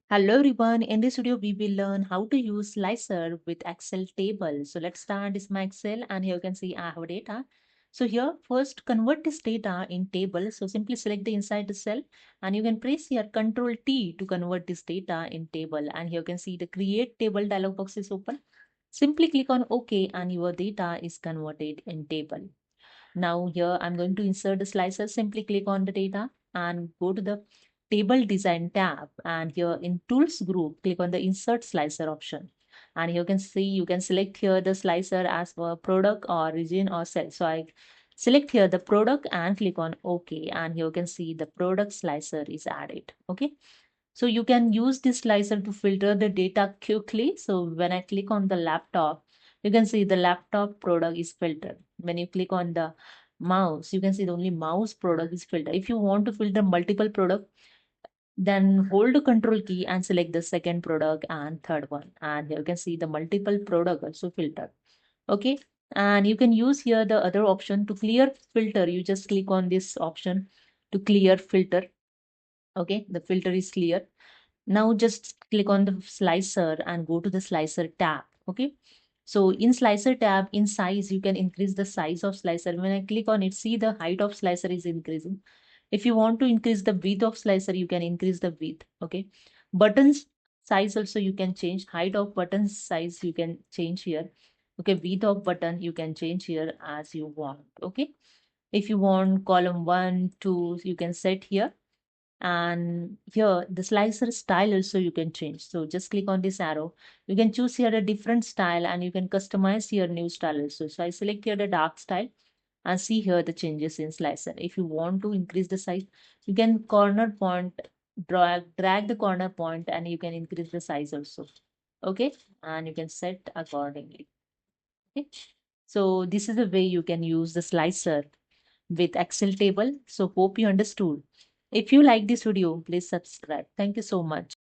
Hello everyone, in this video we will learn how to use slicer with Excel table. So let's start. This is my Excel and here you can see I have data. So here first convert this data in table. So simply select the inside the cell and you can press here Control T to convert this data in table, and here you can see the create table dialog box is open. Simply click on OK and your data is converted in table. Now here I'm going to insert the slicer. Simply click on the data and go to the table design tab, and here in tools group click on the insert slicer option, and you can see you can select here the slicer as for product or region or cell. So I select here the product and click on OK, and you can see the product slicer is added. Okay, so you can use this slicer to filter the data quickly. So when I click on the laptop, you can see the laptop product is filtered. When you click on the mouse, you can see the only mouse product is filtered. If you want to filter multiple product, then hold the control key and select the second product and third one. And here you can see the multiple product also filtered. Okay. And you can use here the other option to clear filter. You just click on this option to clear filter. Okay. The filter is clear. Now just click on the slicer and go to the slicer tab. Okay. So in slicer tab, in size, you can increase the size of slicer. When I click on it, see the height of slicer is increasing. If you want to increase the width of slicer, you can increase the width. Okay. Buttons size also you can change. Height of button size you can change here. Okay. Width of button you can change here as you want. Okay. If you want column 1, 2, you can set here, and here the slicer style also you can change. So just click on this arrow, you can choose here a different style and you can customize your new style also. So I select here the dark style and see here the changes in slicer. If you want to increase the size, you can corner point, drag the corner point and you can increase the size also. Okay, and you can set accordingly. Okay, so this is the way you can use the slicer with Excel table. So hope you understood. If you like this video, please subscribe. Thank you so much.